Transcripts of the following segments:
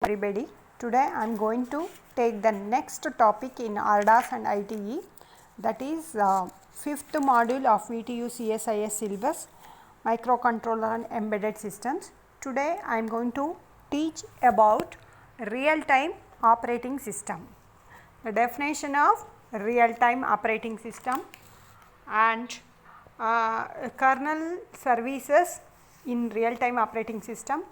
Everybody, today I am going to take the next topic in RDAS and ITE, that is 5th module of VTU CSIS syllabus, microcontroller and embedded systems. Today I am going to teach about real-time operating system, the definition of real-time operating system and kernel services in real-time operating system.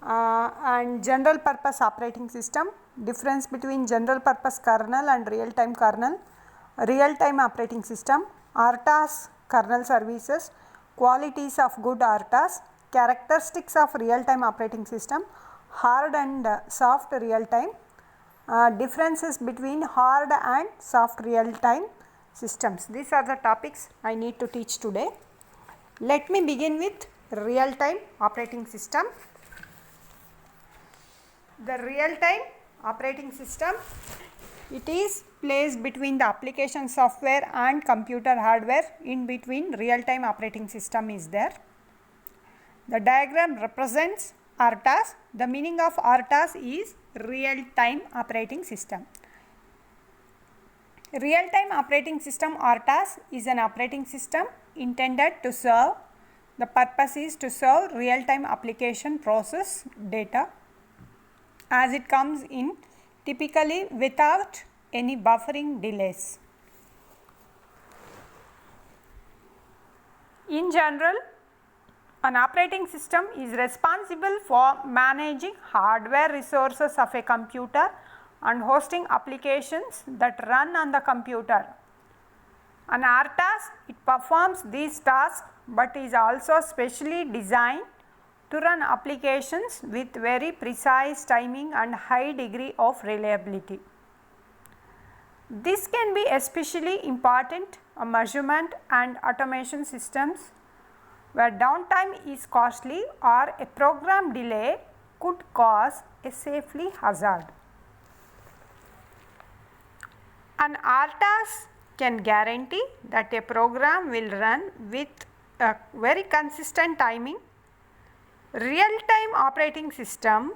And general purpose operating system, difference between general purpose kernel and real time kernel, real time operating system, RTOS kernel services, qualities of good RTOS, characteristics of real time operating system, hard and soft real time, differences between hard and soft real time systems. These are the topics I need to teach today. Let me begin with real time operating system. The real-time operating system, it is placed between the application software and computer hardware. In between, real-time operating system is there. The diagram represents RTOS. The meaning of RTOS is real-time operating system. Real-time operating system RTOS is an operating system intended to serve, the purpose is to serve real-time application process data as it comes in typically without any buffering delays. In general, an operating system is responsible for managing hardware resources of a computer and hosting applications that run on the computer. An RTOS, it performs these tasks but is also specially designed to run applications with very precise timing and high degree of reliability. This can be especially important on measurement and automation systems where downtime is costly or a program delay could cause a safety hazard. An RTOS can guarantee that a program will run with a very consistent timing. Real-time operating system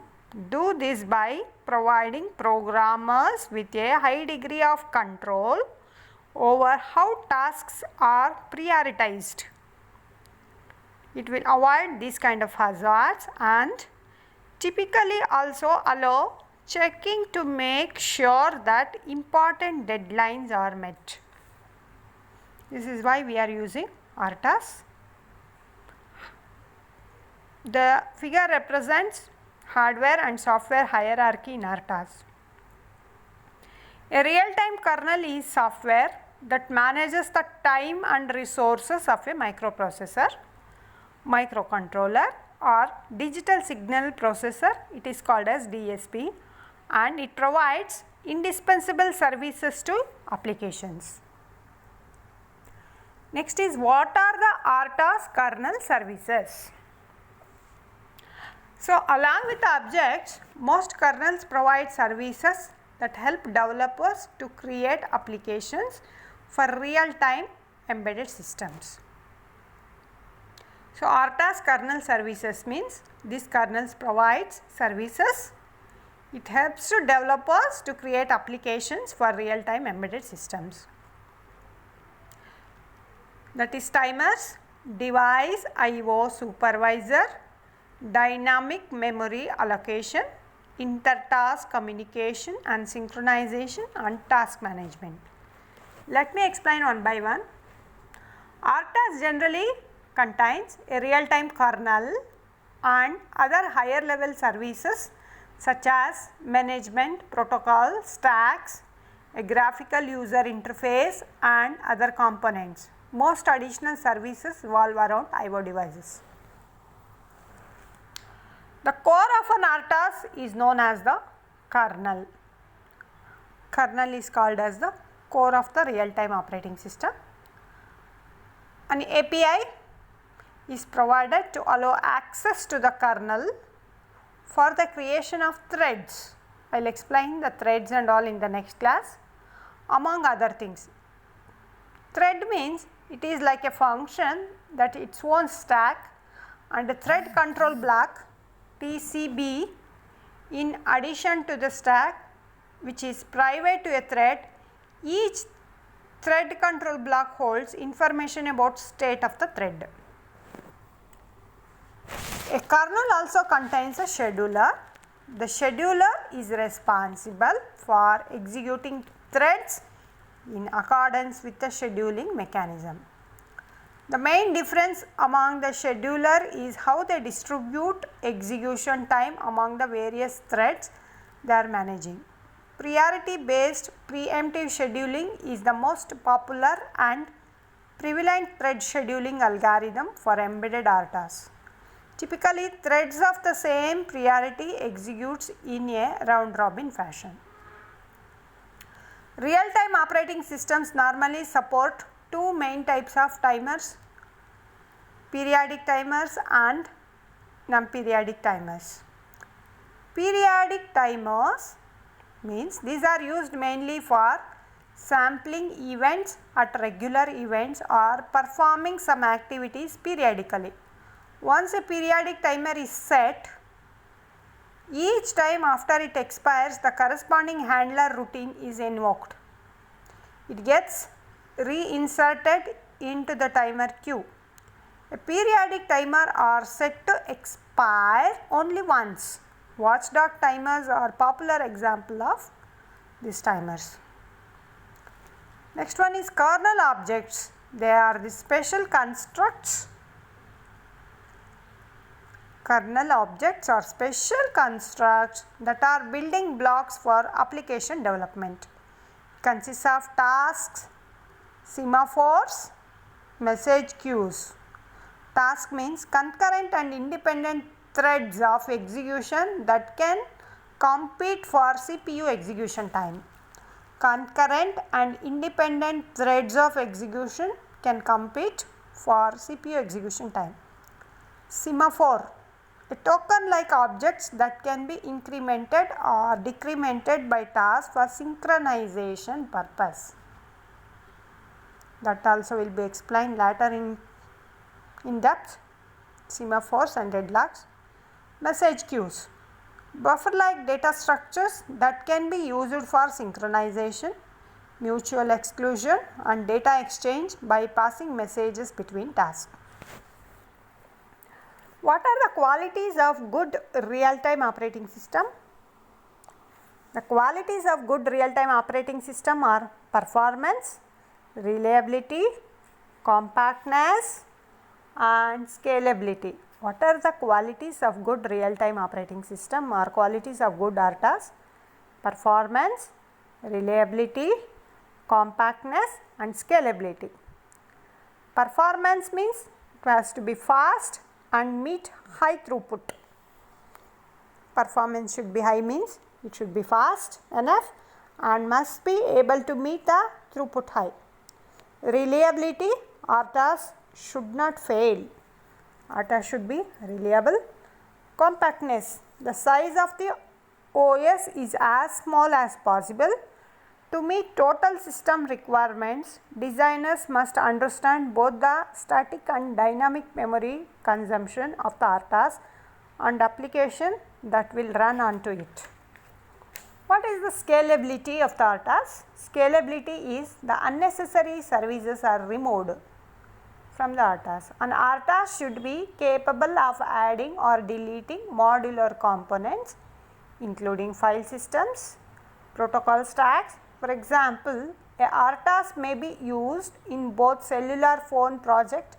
do this by providing programmers with a high degree of control over how tasks are prioritized. It will avoid these kind of hazards and typically also allow checking to make sure that important deadlines are met. This is why we are using RTOS. The figure represents hardware and software hierarchy in RTOS. A real-time kernel is software that manages the time and resources of a microprocessor, microcontroller or digital signal processor. It is called as DSP, and it provides indispensable services to applications. Next is, what are the RTOS kernel services? So, along with the objects, most kernels provide services that help developers to create applications for real-time embedded systems. So, RTOS kernel services means these kernels provides services. It helps to developers to create applications for real-time embedded systems. That is timers, device I/O supervisor, dynamic memory allocation, inter-task communication and synchronization and task management. Let me explain one by one. RTOS generally contains a real-time kernel and other higher level services such as management, protocol, stacks, a graphical user interface and other components. Most additional services revolve around I/O devices. The core of an RTOS is known as the kernel. Kernel is called as the core of the real-time operating system. An API is provided to allow access to the kernel for the creation of threads. I will explain the threads and all in the next class, among other things. Thread means it is like a function that its own stack, and a thread control block TCB In addition to the stack, which is private to a thread, each thread control block holds information about state of the thread. A kernel also contains a scheduler. The scheduler is responsible for executing threads in accordance with the scheduling mechanism. The main difference among the scheduler is how they distribute execution time among the various threads they are managing. Priority based preemptive scheduling is the most popular and prevalent thread scheduling algorithm for embedded RTOS. Typically, threads of the same priority executes in a round robin fashion. Real-time operating systems normally support two main types of timers: periodic timers and non-periodic timers. Periodic timers means these are used mainly for sampling events at regular events or performing some activities periodically. Once a periodic timer is set, each time after it expires, the corresponding handler routine is invoked. It gets reinserted into the timer queue. A periodic timer are set to expire only once. Watchdog timers are popular example of these timers. Next one is kernel objects. They are the special constructs. Kernel objects are special constructs that are building blocks for application development. Consists of tasks, semaphores, message queues. Task means concurrent and independent threads of execution that can compete for CPU execution time. Concurrent and independent threads of execution can compete for CPU execution time. Semaphore, a token-like objects that can be incremented or decremented by tasks for synchronization purpose. That also will be explained later in depth. Semaphores and deadlocks. Message queues, buffer-like data structures that can be used for synchronization, mutual exclusion and data exchange by passing messages between tasks. What are the qualities of good real-time operating system? The qualities of good real-time operating system are performance, reliability, compactness and scalability. What are the qualities of good real-time operating system or qualities of good RTOS? Performance, reliability, compactness and scalability. Performance means it has to be fast and meet high throughput. Performance should be high means it should be fast enough and must be able to meet the throughput high. Reliability, RTOS should not fail. RTOS should be reliable. Compactness, the size of the OS is as small as possible. To meet total system requirements, designers must understand both the static and dynamic memory consumption of the RTOS and application that will run onto it. What is the scalability of the RTOS? Scalability is the unnecessary services are removed from the RTOS. An RTOS should be capable of adding or deleting modular components including file systems, protocol stacks. For example, a RTOS may be used in both cellular phone project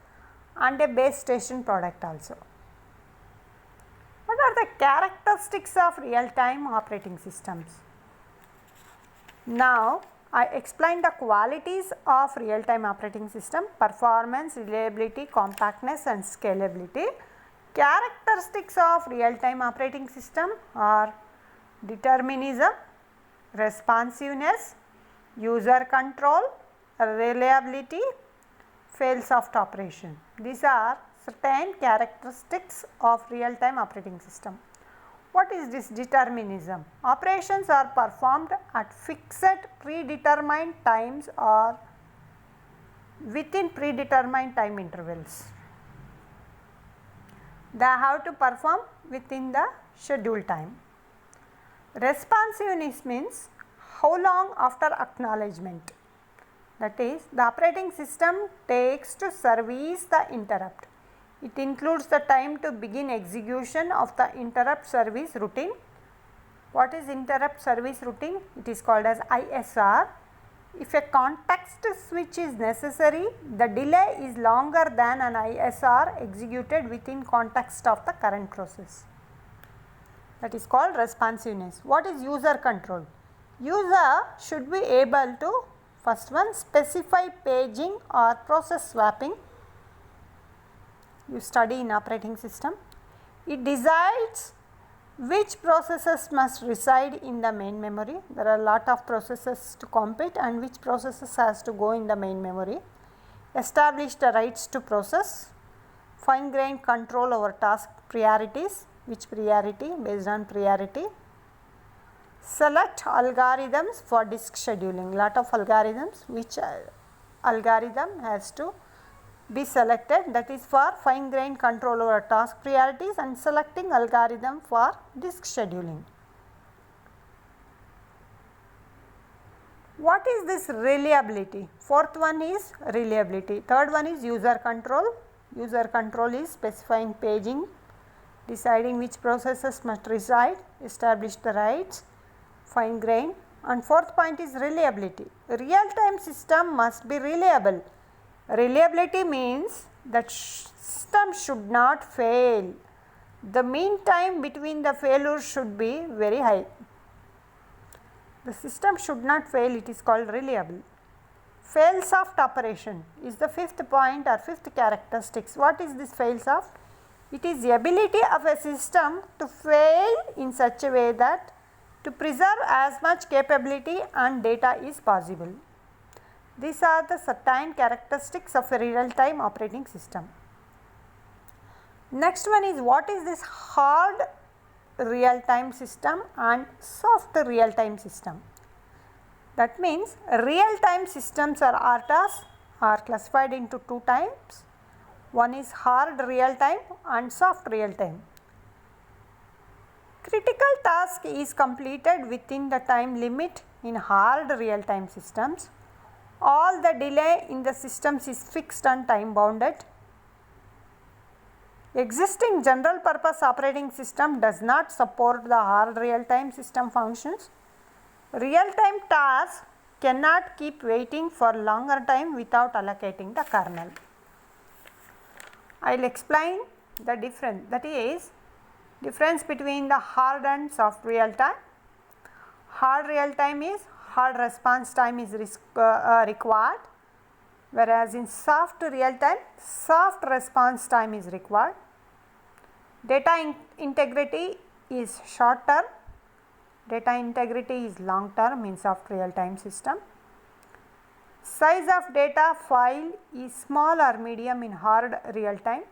and a base station product also. What are the characteristics of real-time operating systems? Now, I explained the qualities of real-time operating system: performance, reliability, compactness and scalability. Characteristics of real-time operating system are determinism, responsiveness, user control, reliability, fail-soft operation. These are certain characteristics of real-time operating system. What is this determinism? Operations are performed at fixed predetermined times or within predetermined time intervals. They have to perform within the scheduled time. Responsiveness means how long after acknowledgement, that is the operating system takes to service the interrupt. It includes the time to begin execution of the interrupt service routine. What is interrupt service routine? It is called as ISR. If a context switch is necessary, the delay is longer than an ISR executed within context of the current process. That is called responsiveness. What is user control? User should be able to, first one, specify paging or process swapping. You study in operating system. It decides which processes must reside in the main memory. There are a lot of processes to compute and which processes has to go in the main memory. Establish the rights to process. Fine grained control over task priorities. Which priority? Based on priority. Select algorithms for disk scheduling. Lot of algorithms, which algorithm has to be selected, that is for fine grained control over task priorities and selecting algorithm for disk scheduling. What is this reliability? Fourth one is reliability. Third one is user control. User control is specifying paging, deciding which processes must reside, establish the rights, fine grain, and fourth point is reliability. Real time system must be reliable. Reliability means that system should not fail. The mean time between the failures should be very high. The system should not fail, it is called reliable. Fail soft operation is the fifth point or fifth characteristics. What is this fail soft? It is the ability of a system to fail in such a way that to preserve as much capability and data is possible. These are the certain characteristics of a real-time operating system. Next one is, what is this hard real-time system and soft real-time system? That means real-time systems or RTOS are classified into two types. One is hard real-time and soft real-time. Critical task is completed within the time limit in hard real-time systems. All the delay in the systems is fixed and time bounded. Existing general purpose operating system does not support the hard real-time system functions. Real-time tasks cannot keep waiting for longer time without allocating the kernel. I will explain the difference, that is difference between the hard and soft real-time. Hard real-time is hard response time is required, whereas in soft real-time, soft response time is required. Data integrity is short term, data integrity is long term in soft real-time system. Size of data file is small or medium in hard real-time.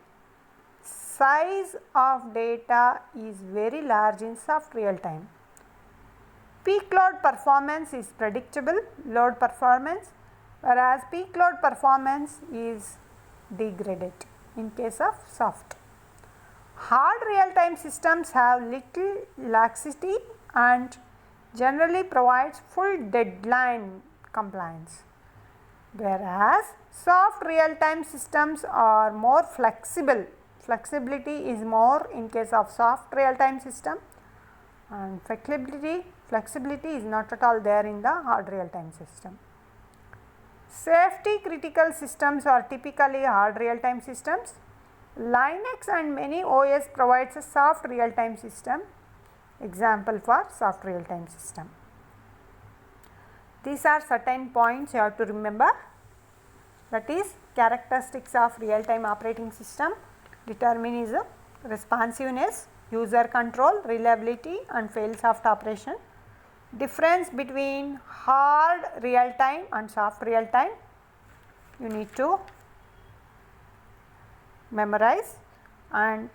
Size of data is very large in soft real-time. Peak load performance is predictable load performance, whereas peak load performance is degraded in case of soft. Hard real-time systems have little laxity and generally provides full deadline compliance, whereas soft real-time systems are more flexible. Flexibility is more in case of soft real-time system, and flexibility is not at all there in the hard real-time system. Safety critical systems are typically hard real-time systems. Linux and many OS provides a soft real-time system. Example for soft real-time system. These are certain points you have to remember, that is characteristics of real-time operating system, determinism, responsiveness, user control, reliability and fail soft operation. Difference between hard real-time and soft real-time you need to memorize, and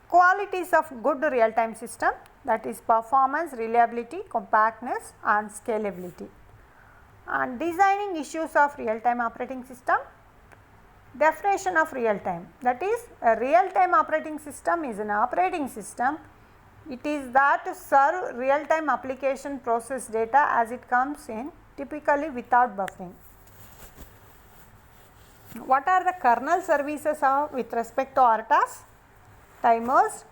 qualities of good real-time system, that is performance, reliability, compactness and scalability. And designing issues of real-time operating system. Definition of real-time, that is a real-time operating system is an operating system It is that to serve real time application process data as it comes in, typically without buffering. What are the kernel services with respect to RTAS? Timers,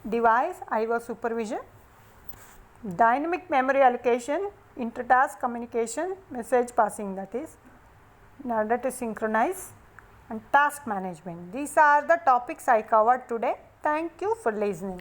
device, I/O supervision, dynamic memory allocation, inter-task communication, message passing, that is in order to synchronize, and task management. These are the topics I covered today. Thank you for listening.